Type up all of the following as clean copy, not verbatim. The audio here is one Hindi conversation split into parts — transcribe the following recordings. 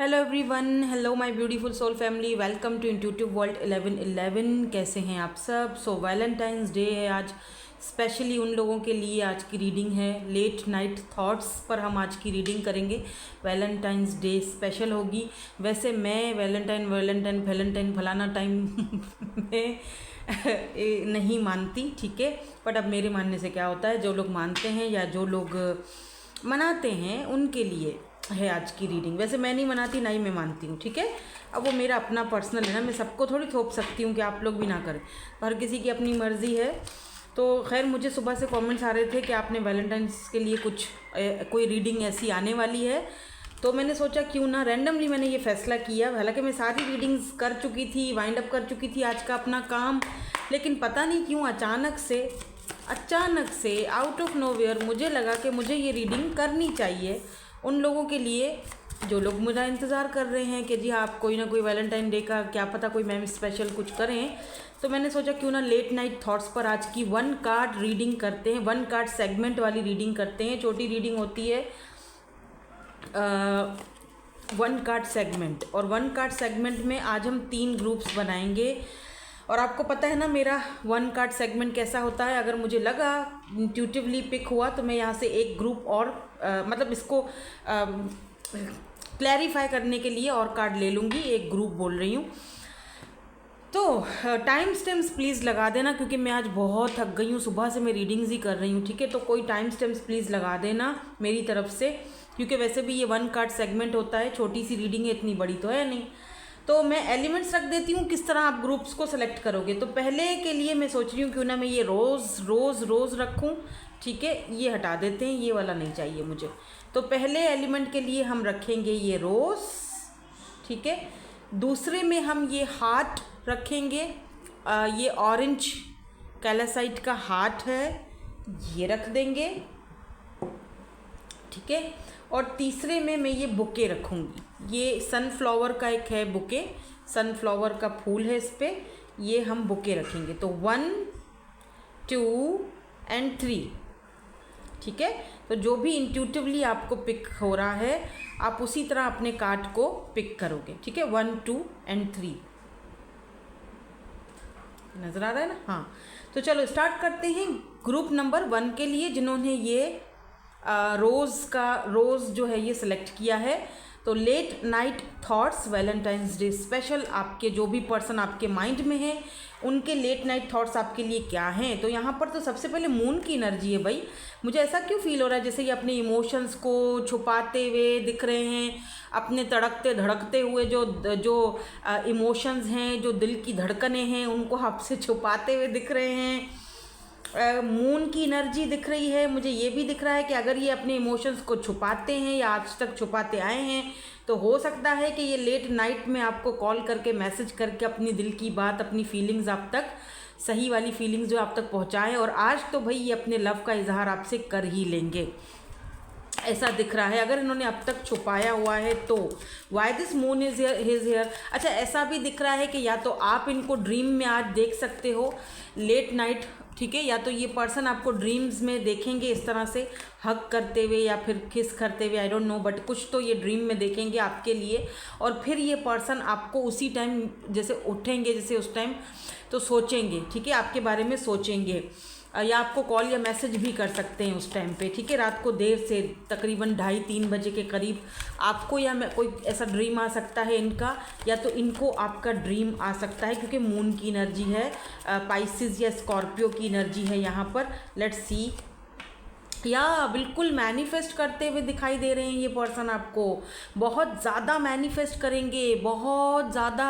Hello everyone, hello my beautiful soul family, welcome to intuitive world 1111। कैसे हैं आप सब? सो वैलेंटाइंस डे है आज, स्पेशली उन लोगों के लिए आज की रीडिंग है। लेट नाइट थॉट्स पर हम आज की रीडिंग करेंगे। वैलेंटाइंस डे स्पेशल होगी। वैसे मैं वैलेंटाइन फलाना टाइम में नहीं मानती, ठीक है। बट अब मेरे मानने से क्या होता है, जो लोग मानते हैं या जो लोग मनाते हैं उनके लिए है आज की रीडिंग। वैसे मैं नहीं मनाती, ना ही मैं मानती हूँ, ठीक है। अब वो मेरा अपना पर्सनल है ना, मैं सबको थोड़ी थोप सकती हूँ कि आप लोग भी ना करें। हर किसी की अपनी मर्ज़ी है। तो खैर, मुझे सुबह से कमेंट्स आ रहे थे कि आपने वैलेंटाइंस के लिए कुछ कोई रीडिंग ऐसी आने वाली है। तो मैंने सोचा क्यों ना रैंडमली मैंने ये फ़ैसला किया। हालांकि मैं सारी रीडिंग्स कर चुकी थी, वाइंड अप कर चुकी थी आज का अपना काम, लेकिन पता नहीं क्यों अचानक से आउट ऑफ नोवेयर मुझे लगा कि मुझे ये रीडिंग करनी चाहिए उन लोगों के लिए जो लोग मेरा इंतज़ार कर रहे हैं कि जी हाँ, आप कोई ना कोई वैलेंटाइन डे का क्या पता कोई मैम स्पेशल कुछ करें। तो मैंने सोचा क्यों ना लेट नाइट थॉट्स पर आज की 1 कार्ड रीडिंग करते हैं, 1 कार्ड सेगमेंट वाली रीडिंग करते हैं। छोटी रीडिंग होती है 1 कार्ड सेगमेंट, और 1 कार्ड सेगमेंट में आज हम 3 ग्रुप्स बनाएंगे। और आपको पता है ना मेरा 1 कार्ड सेगमेंट कैसा होता है। अगर मुझे लगा इंट्यूटिवली पिक हुआ तो मैं यहाँ से एक ग्रुप और मतलब इसको क्लैरिफाई करने के लिए और कार्ड ले लूँगी। एक ग्रुप बोल रही हूँ। तो टाइम स्टैम्प्स प्लीज़ लगा देना, क्योंकि मैं आज बहुत थक गई हूँ, सुबह से मैं रीडिंग्स ही कर रही हूँ, ठीक है। तो कोई टाइम स्टैम्प्स प्लीज़ लगा देना मेरी तरफ से, क्योंकि वैसे भी ये 1 कार्ड सेगमेंट होता है, छोटी सी रीडिंग है, इतनी बड़ी तो है नहीं। तो मैं एलिमेंट्स रख देती हूँ किस तरह आप ग्रुप्स को सेलेक्ट करोगे। तो पहले के लिए मैं सोच रही हूँ क्यों ना मैं ये रोज़ रखूँ, ठीक है। ये हटा देते हैं, ये वाला नहीं चाहिए मुझे। तो पहले एलिमेंट के लिए हम रखेंगे ये रोज़, ठीक है। दूसरे में हम ये हार्ट रखेंगे, ये ऑरेंज कैलासाइट का हार्ट है, ये रख देंगे, ठीक है। और तीसरे में मैं ये बुके रखूँगी। ये सनफ्लावर का एक है बुके, सनफ्लावर का फूल है इस पर, ये हम बुके रखेंगे। तो 1 2 एंड 3, ठीक है। तो जो भी इंट्यूटिवली आपको पिक हो रहा है आप उसी तरह अपने कार्ड को पिक करोगे, ठीक है। 1 2 एंड 3 नज़र आ रहा है ना? हाँ, तो चलो स्टार्ट करते हैं ग्रुप नंबर 1 के लिए, जिन्होंने ये रोज़ जो है ये सिलेक्ट किया है। तो late night thoughts Valentine's Day special, आपके जो भी पर्सन आपके माइंड में है उनके लेट नाइट थॉट्स आपके लिए क्या हैं। तो यहाँ पर तो सबसे पहले मून की एनर्जी है भाई। मुझे ऐसा क्यों फील हो रहा है जैसे ये अपने इमोशंस को छुपाते हुए दिख रहे हैं, अपने तड़कते धड़कते हुए जो इमोशंस हैं, जो दिल की धड़कनें हैं, उनको आपसे छुपाते हुए दिख रहे हैं। मून की एनर्जी दिख रही है। मुझे ये भी दिख रहा है कि अगर ये अपने इमोशंस को छुपाते हैं या आज तक छुपाते आए हैं, तो हो सकता है कि ये लेट नाइट में आपको कॉल करके मैसेज करके अपनी दिल की बात, अपनी फीलिंग्स आप तक, सही वाली फीलिंग्स जो आप तक पहुंचाएं। और आज तो भाई ये अपने लव का इजहार आपसे कर ही लेंगे, ऐसा दिख रहा है। अगर इन्होंने अब तक छुपाया हुआ है तो why this moon is his hair. अच्छा, ऐसा भी दिख रहा है कि या तो आप इनको ड्रीम में आज देख सकते हो लेट नाइट, ठीक है, या तो ये पर्सन आपको ड्रीम्स में देखेंगे इस तरह से हग करते हुए या फिर किस करते हुए, आई डोंट नो, बट कुछ तो ये ड्रीम में देखेंगे आपके लिए। और फिर ये पर्सन आपको उसी टाइम जैसे उठेंगे, जैसे उस टाइम तो सोचेंगे, ठीक है, आपके बारे में सोचेंगे, या आपको कॉल या मैसेज भी कर सकते हैं उस टाइम पे, ठीक है। रात को देर से तकरीबन 2:30-3 बजे के करीब आपको या कोई ऐसा ड्रीम आ सकता है इनका, या तो इनको आपका ड्रीम आ सकता है, क्योंकि मून की एनर्जी है, पाइसिस या स्कॉर्पियो की एनर्जी है यहाँ पर। लेट्स सी, या बिल्कुल मैनिफेस्ट करते हुए दिखाई दे रहे हैं ये पर्सन आपको, बहुत ज़्यादा मैनिफेस्ट करेंगे, बहुत ज़्यादा,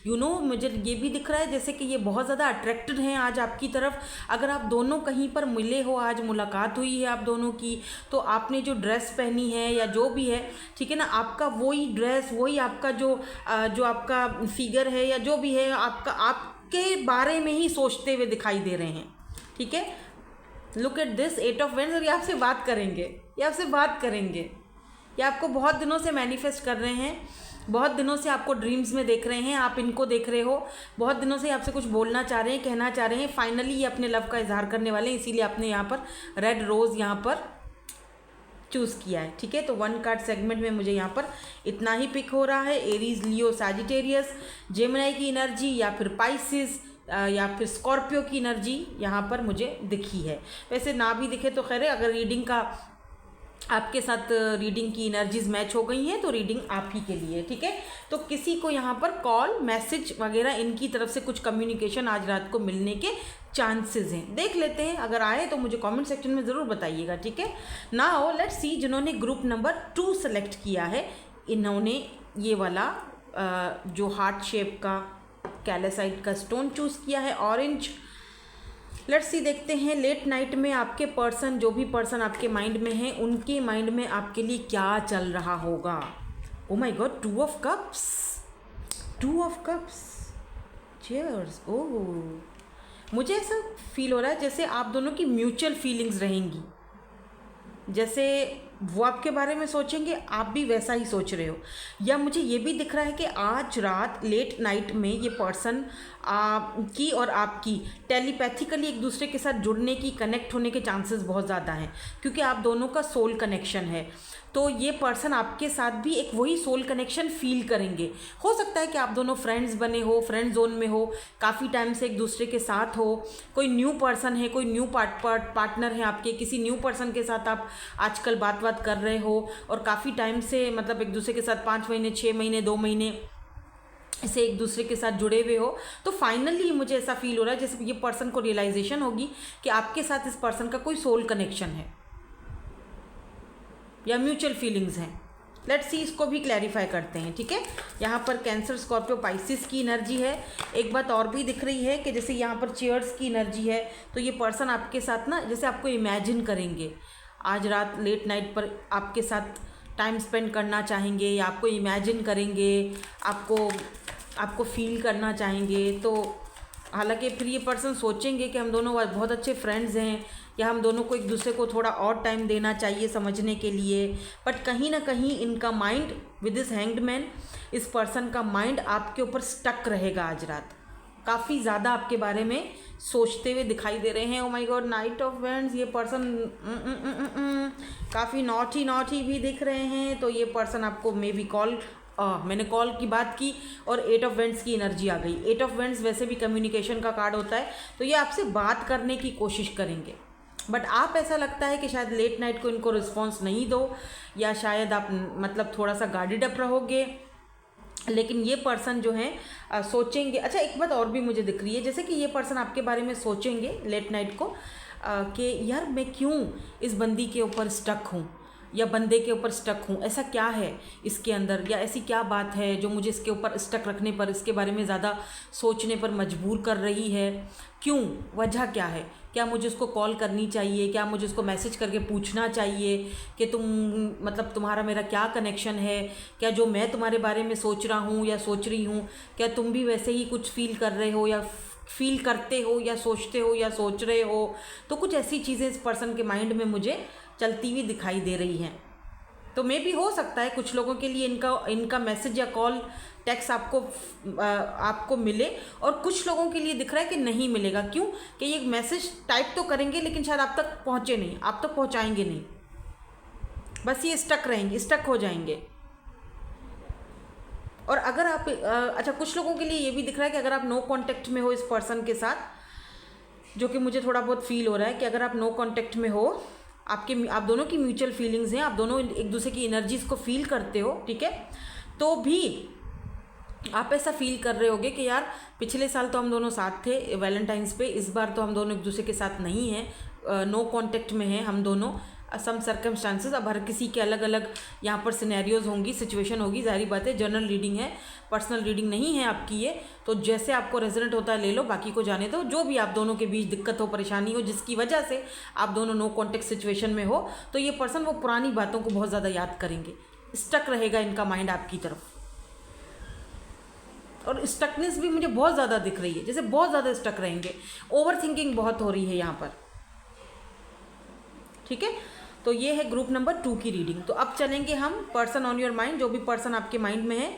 मुझे ये भी दिख रहा है जैसे कि ये बहुत ज़्यादा अट्रैक्टेड हैं आज आपकी तरफ। अगर आप दोनों कहीं पर मिले हो, आज मुलाकात हुई है आप दोनों की, तो आपने जो ड्रेस पहनी है या जो भी है, ठीक है ना, आपका वही ड्रेस, वही आपका जो आपका फिगर है या जो भी है, आपके बारे में ही सोचते हुए दिखाई दे रहे हैं, ठीक है। Look at this 8 of wands, और ये आपसे बात करेंगे, ये आपको बहुत दिनों से मैनिफेस्ट कर रहे हैं, बहुत दिनों से आपको ड्रीम्स में देख रहे हैं, आप इनको देख रहे हो, बहुत दिनों से आपसे कुछ बोलना चाह रहे हैं, कहना चाह रहे हैं। फाइनली ये अपने लव का इजहार करने वाले हैं, इसीलिए आपने यहाँ पर रेड रोज़ यहाँ पर चूज़ किया है, ठीक है। तो 1 कार्ड सेगमेंट में मुझे यहाँ पर इतना ही पिक हो रहा है। एरीज, लियो, सैजिटेरियस, जेमिनी की एनर्जी या फिर पाइसिस या फिर स्कॉर्पियो की एनर्जी यहाँ पर मुझे दिखी है। वैसे ना भी दिखे तो खैर है, अगर रीडिंग का आपके साथ रीडिंग की एनर्जीज मैच हो गई हैं तो रीडिंग आप ही के लिए, ठीक है। तो किसी को यहाँ पर कॉल, मैसेज वगैरह इनकी तरफ से कुछ कम्युनिकेशन आज रात को मिलने के चांसेस हैं। देख लेते हैं, अगर आए तो मुझे कमेंट सेक्शन में ज़रूर बताइएगा, ठीक है। नाउ लेट्स सी, जिन्होंने ग्रुप नंबर 2 सेलेक्ट किया है, इन्होंने ये वाला जो हार्ट शेप का कैल्साइट का स्टोन चूज़ किया है, ऑरेंज। लेट्स सी, देखते हैं लेट नाइट में आपके पर्सन, जो भी पर्सन आपके माइंड में है, उनके माइंड में आपके लिए क्या चल रहा होगा। Oh my God, 2 of cups, 2 of cups, cheers. Oh, मुझे ऐसा फील हो रहा है जैसे आप दोनों की म्यूचुअल फीलिंग्स रहेंगी, जैसे वो आपके बारे में सोचेंगे, आप भी वैसा ही सोच रहे हो। या मुझे ये भी दिख रहा है कि आज रात लेट नाइट में ये पर्सन आपकी और आपकी टेलीपैथिकली एक दूसरे के साथ जुड़ने की, कनेक्ट होने के चांसेस बहुत ज़्यादा हैं, क्योंकि आप दोनों का सोल कनेक्शन है। तो ये पर्सन आपके साथ भी एक वही सोल कनेक्शन फील करेंगे। हो सकता है कि आप दोनों फ्रेंड्स बने हो, फ्रेंड जोन में हो, काफ़ी टाइम से एक दूसरे के साथ हो, कोई न्यू पर्सन है, कोई न्यू पार्टनर है आपके, किसी न्यू पर्सन के साथ आप आजकल बात कर रहे हो और काफ़ी टाइम से मतलब एक दूसरे के साथ 5 महीने, 6 महीने, 2 महीने से एक दूसरे के साथ जुड़े हुए हो। तो फाइनली मुझे ऐसा फील हो रहा है जैसे ये पर्सन को रियलाइजेशन होगी कि आपके साथ इस पर्सन का कोई सोल कनेक्शन है या म्यूचुअल फीलिंग्स हैं। लेट्स सी, इसको भी क्लैरिफाई करते हैं, ठीक है। यहाँ पर कैंसर, स्कॉर्पियो, पाइसिस की एनर्जी है। एक बात और भी दिख रही है कि जैसे यहाँ पर चेयर्स की एनर्जी है, तो ये पर्सन आपके साथ ना जैसे आपको इमेजिन करेंगे, आज रात लेट नाइट पर आपके साथ टाइम स्पेंड करना चाहेंगे या आपको इमेजिन करेंगे, आपको फील करना चाहेंगे। तो हालांकि फिर ये पर्सन सोचेंगे कि हम दोनों बहुत अच्छे फ्रेंड्स हैं या हम दोनों को एक दूसरे को थोड़ा और टाइम देना चाहिए समझने के लिए। बट कहीं ना कहीं इनका mind with this hanged man, इस पर्सन का माइंड आपके ऊपर स्टक रहेगा आज रात, काफ़ी ज़्यादा आपके बारे में सोचते हुए दिखाई दे रहे हैं। ओ my God, night of vends, ये पर्सन काफ़ी नॉटी भी दिख रहे हैं। तो ये पर्सन आपको मे बी कॉल, मैंने कॉल की बात की और 8 ऑफ वेंड्स की एनर्जी आ गई। 8 ऑफ वेंड्स वैसे भी कम्युनिकेशन का कार्ड होता है, तो ये आपसे बात करने की कोशिश करेंगे। बट आप, ऐसा लगता है कि शायद लेट नाइट को इनको रिस्पॉन्स नहीं दो, या शायद आप मतलब थोड़ा सा गार्डेड अप रहोगे। लेकिन ये पर्सन जो है सोचेंगे। अच्छा, एक बात और भी मुझे दिख रही है, जैसे कि ये पर्सन आपके बारे में सोचेंगे लेट नाइट को कि यार मैं क्यों इस बंदी के ऊपर स्टक हूँ या बंदे के ऊपर स्टक हूँ, ऐसा क्या है इसके अंदर, या ऐसी क्या बात है जो मुझे इसके ऊपर स्टक रखने पर, इसके बारे में ज़्यादा सोचने पर मजबूर कर रही है। क्यों, वजह क्या है? क्या मुझे उसको कॉल करनी चाहिए? क्या मुझे उसको मैसेज करके पूछना चाहिए कि तुम मतलब तुम्हारा मेरा क्या कनेक्शन है? क्या जो मैं तुम्हारे बारे में सोच रहा हूँ या सोच रही हूँ, क्या तुम भी वैसे ही कुछ फील कर रहे हो या फील करते हो या सोचते हो या सोच रहे हो? तो कुछ ऐसी चीज़ें इस पर्सन के माइंड में मुझे चलती हुई दिखाई दे रही हैं। तो मे भी हो सकता है कुछ लोगों के लिए इनका मैसेज या कॉल, टेक्स्ट आपको मिले, और कुछ लोगों के लिए दिख रहा है कि नहीं मिलेगा। क्यों? कि ये मैसेज टाइप तो करेंगे लेकिन शायद आप तक पहुँचे नहीं, आप तक पहुँचाएंगे नहीं, बस ये स्टक रहेंगे, स्टक हो जाएंगे। और अगर आप अच्छा, कुछ लोगों के लिए ये भी दिख रहा है कि अगर आप नो कांटेक्ट में हो इस पर्सन के साथ, जो कि मुझे थोड़ा बहुत फील हो रहा है कि अगर आप नो कांटेक्ट में हो, आप दोनों की म्यूचुअल फीलिंग्स हैं, आप दोनों एक दूसरे की एनर्जीज को फील करते हो, ठीक है, तो भी आप ऐसा फील कर रहे होगे कि यार पिछले साल तो हम दोनों साथ थे वैलेंटाइंस पे, इस बार तो हम दोनों एक दूसरे के साथ नहीं हैं, नो कांटेक्ट में हैं हम दोनों, सम सर्कमस्टांसेस। अब हर किसी के अलग अलग यहाँ पर सिनेरियोज होंगी, सिचुएशन होगी, जाहिर बात है। जनरल रीडिंग है, पर्सनल रीडिंग नहीं है आपकी ये, तो जैसे आपको रेजोनेट होता है ले लो, बाकी को जाने दो। जो भी आप दोनों के बीच दिक्कत हो, परेशानी हो, जिसकी वजह से आप दोनों नो कॉन्टेक्ट सिचुएशन में हो, तो ये पर्सन वो पुरानी बातों को बहुत ज़्यादा याद करेंगे, स्टक रहेगा इनका माइंड आपकी तरफ। और स्टकनेस भी मुझे बहुत ज़्यादा दिख रही है, जैसे बहुत ज़्यादा स्टक रहेंगे, ओवर थिंकिंग बहुत हो रही है यहाँ पर, ठीक है। तो ये है ग्रुप नंबर 2 की रीडिंग। तो अब चलेंगे हम पर्सन ऑन योर माइंड, जो भी पर्सन आपके माइंड में है,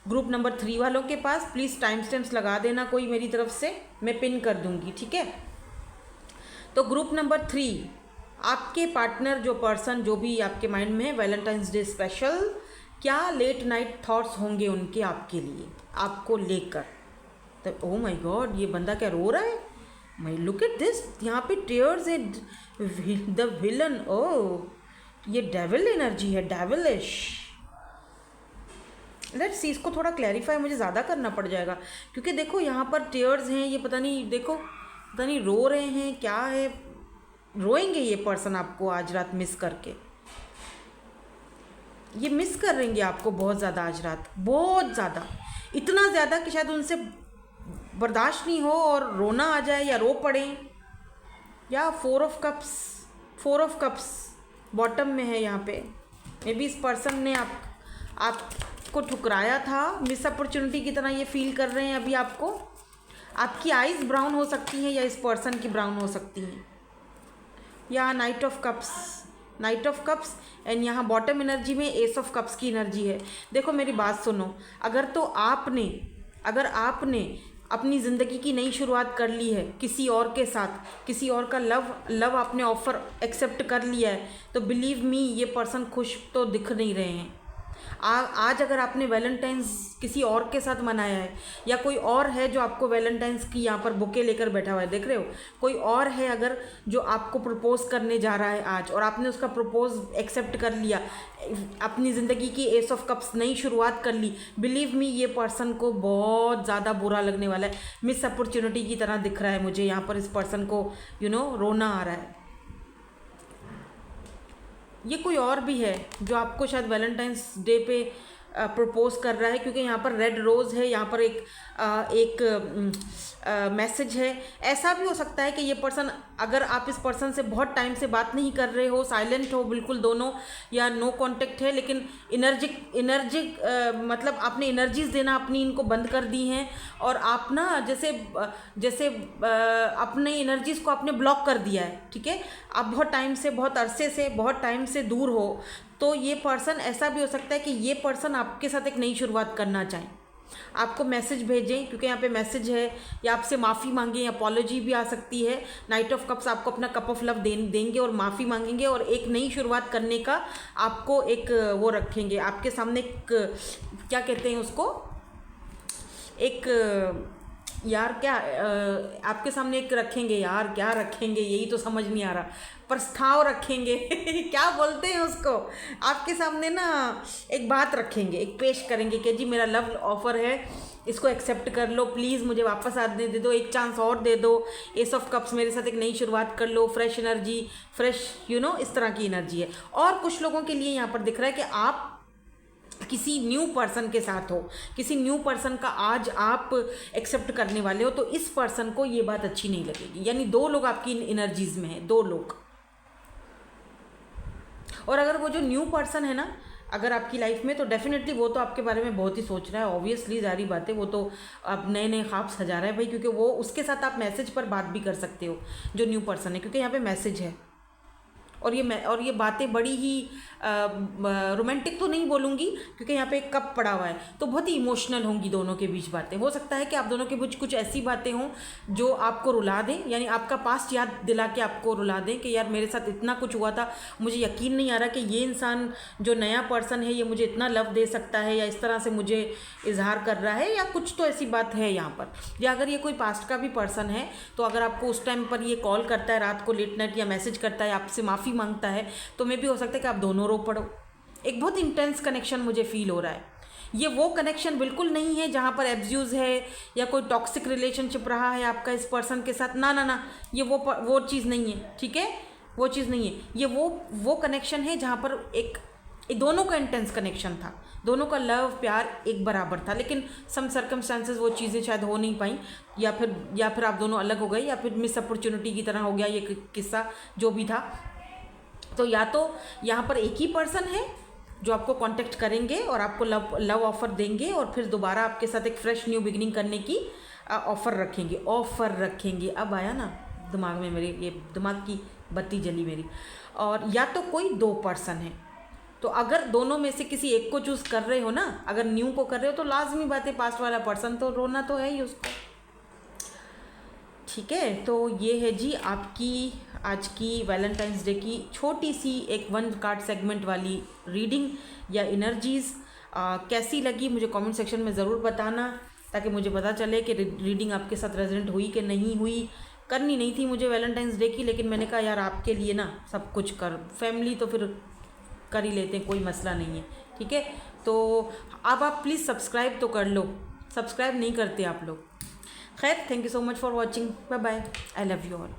ग्रुप नंबर 3 वालों के पास। प्लीज़ टाइम स्टैम्प्स लगा देना कोई मेरी तरफ से, मैं पिन कर दूंगी, ठीक है। तो ग्रुप नंबर 3, आपके पार्टनर जो पर्सन जो भी आपके माइंड में है, वैलेंटाइंस डे स्पेशल क्या लेट नाइट थॉट्स होंगे उनके आपके लिए, आपको लेकर। तो ओ माय गॉड, ये बंदा क्या रो रहा है? माय लुक एट दिस, यहाँ पे टीयर्स है, द विलन। ओह, ये डेविल एनर्जी है, डेविलिश। लेट्स सी, इसको थोड़ा क्लैरिफाई मुझे ज़्यादा करना पड़ जाएगा, क्योंकि देखो यहाँ पर टीयर्स हैं, ये पता नहीं, देखो पता नहीं रो रहे हैं क्या है। रोएंगे ये पर्सन आपको आज रात मिस करके, ये मिस करेंगे आपको बहुत ज़्यादा आज रात, बहुत ज़्यादा, इतना ज़्यादा कि शायद उनसे बर्दाश्त नहीं हो और रोना आ जाए या रो पड़े। या 4 ऑफ कप्स बॉटम में है यहाँ पे। मे बी इस पर्सन ने आपको ठुकराया था, मिस अपॉर्चुनिटी की तरह ये फील कर रहे हैं अभी आपको। आपकी आइज़ ब्राउन हो सकती हैं या इस पर्सन की ब्राउन हो सकती हैं। या नाइट ऑफ कप्स एंड यहाँ बॉटम एनर्जी में एस ऑफ कप्स की एनर्जी है। देखो मेरी बात सुनो, अगर आपने अपनी ज़िंदगी की नई शुरुआत कर ली है किसी और के साथ, किसी और का लव आपने ऑफ़र एक्सेप्ट कर लिया है, तो बिलीव मी ये पर्सन खुश तो दिख नहीं रहे हैं। आज अगर आपने वैलेंटाइंस किसी और के साथ मनाया है, या कोई और है जो आपको वैलेंटाइंस की यहाँ पर बुके लेकर बैठा हुआ है, देख रहे हो, कोई और है अगर जो आपको प्रपोज करने जा रहा है आज, और आपने उसका प्रपोज एक्सेप्ट कर लिया, अपनी ज़िंदगी की एस ऑफ कप्स नई शुरुआत कर ली, बिलीव मी ये पर्सन को बहुत ज़्यादा बुरा लगने वाला है। मिस अपॉर्चुनिटी की तरह दिख रहा है मुझे यहाँ पर, इस पर्सन को रोना आ रहा है। ये कोई और भी है जो आपको शायद वैलेंटाइंस डे पे प्रपोज कर रहा है, क्योंकि यहाँ पर रेड रोज़ है, यहाँ पर एक मैसेज है। ऐसा भी हो सकता है कि ये पर्सन, अगर आप इस पर्सन से बहुत टाइम से बात नहीं कर रहे हो, साइलेंट हो बिल्कुल दोनों, या नो कांटेक्ट है, लेकिन एनर्जिक मतलब आपने एनर्जीज देना अपनी इनको बंद कर दी हैं, और आप ना जैसे अपने एनर्जीज को आपने ब्लॉक कर दिया है, ठीक है। आप बहुत टाइम से दूर हो, तो ये पर्सन, ऐसा भी हो सकता है कि ये पर्सन आपके साथ एक नई शुरुआत करना चाहें, आपको मैसेज भेजें, क्योंकि यहाँ पे मैसेज है, या आपसे माफ़ी मांगें, अपॉलॉजी भी आ सकती है। नाइट ऑफ कप्स आपको अपना कप ऑफ लव देंगे और माफ़ी मांगेंगे, और एक नई शुरुआत करने का आपको एक वो रखेंगे आपके सामने, एक क्या कहते हैं उसको, एक यार क्या आपके सामने एक रखेंगे, यार क्या रखेंगे यही तो समझ नहीं आ रहा, प्रस्ताव रखेंगे क्या बोलते हैं उसको, आपके सामने ना एक बात रखेंगे, एक पेश करेंगे कि जी मेरा लव ऑफ़र है, इसको एक्सेप्ट कर लो प्लीज़, मुझे वापस आने दे दो, एक चांस और दे दो, एस ऑफ कप्स मेरे साथ एक नई शुरुआत कर लो, फ्रेश एनर्जी, फ्रेश इस तरह की एनर्जी है। और कुछ लोगों के लिए यहाँ पर दिख रहा है कि आप किसी न्यू पर्सन के साथ हो, किसी न्यू पर्सन का आज आप एक्सेप्ट करने वाले हो, तो इस पर्सन को ये बात अच्छी नहीं लगेगी। यानी 2 लोग आपकी एनर्जीज में हैं, 2 लोग। और अगर वो जो न्यू पर्सन है ना, अगर आपकी लाइफ में, तो डेफिनेटली वो तो आपके बारे में बहुत ही सोच रहा है, ऑब्वियसली जारी बात है, वो तो आप नए नए ख्वाब सजा रहा है भाई, क्योंकि वो उसके साथ आप मैसेज पर बात भी कर सकते हो, जो न्यू पर्सन है, क्योंकि यहाँ पे मैसेज है। और ये बातें बड़ी ही रोमांटिक तो नहीं बोलूँगी, क्योंकि यहाँ पे एक कप पड़ा हुआ है, तो बहुत ही इमोशनल होंगी दोनों के बीच बातें। हो सकता है कि आप दोनों के बीच कुछ ऐसी बातें हों जो आपको रुला दें, यानी आपका पास्ट याद दिला के आपको रुला दें कि यार मेरे साथ इतना कुछ हुआ था, मुझे यकीन नहीं आ रहा कि ये इंसान जो नया पर्सन है ये मुझे इतना लव दे सकता है, या इस तरह से मुझे इजहार कर रहा है, या कुछ तो ऐसी बात है यहाँ पर। या अगर ये कोई पास्ट का भी पर्सन है, तो अगर आपको उस टाइम पर ये कॉल करता है रात को लेट नाइट, या मैसेज करता है, आपसे माफ़ी मांगता है, तो मे भी हो सकता है कि आप दोनों रो पड़ो। एक बहुत इंटेंस कनेक्शन मुझे फील हो रहा है। ये वो कनेक्शन बिल्कुल नहीं है जहाँ पर एब्यूज़ है या कोई टॉक्सिक रिलेशनशिप रहा है आपका इस पर्सन के साथ, ना, ये वो चीज़ नहीं है, ठीक है, वो चीज़ नहीं है। ये वो कनेक्शन है जहाँ पर एक दोनों का इंटेंस कनेक्शन था, दोनों का लव प्यार एक बराबर था, लेकिन सम सर्कमस्टांसेस वो चीज़ें शायद हो नहीं पाई, या फिर आप दोनों अलग हो गए, या फिर मिस अपॉर्चुनिटी की तरह हो गया ये किस्सा, जो भी था। तो या तो यहाँ पर एक ही पर्सन है जो आपको कांटेक्ट करेंगे और आपको लव ऑफ़र देंगे, और फिर दोबारा आपके साथ एक फ्रेश न्यू बिगिनिंग करने की ऑफ़र रखेंगे। अब आया ना दिमाग में मेरे, ये दिमाग की बत्ती जली मेरी। और या तो कोई 2 पर्सन है, तो अगर दोनों में से किसी एक को चूज़ कर रहे हो ना, अगर न्यू को कर रहे हो, तो लाजमी बात है पास्ट वाला पर्सन तो रोना तो है ही उसको, ठीक है। तो ये है जी आपकी आज की वैलेंटाइंस डे की छोटी सी एक 1 कार्ड सेगमेंट वाली रीडिंग या एनर्जीज़ कैसी लगी मुझे कमेंट सेक्शन में ज़रूर बताना, ताकि मुझे पता चले कि रीडिंग आपके साथ रेजोनेट हुई कि नहीं हुई। करनी नहीं थी मुझे वैलेंटाइंस डे की, लेकिन मैंने कहा यार आपके लिए ना सब कुछ कर, फैमिली तो फिर कर ही लेते हैं, कोई मसला नहीं है, ठीक है। तो अब आप प्लीज़ सब्सक्राइब तो कर लो, सब्सक्राइब नहीं करते आप लोग। खैर, thank you so much for watching, bye bye, I love you all.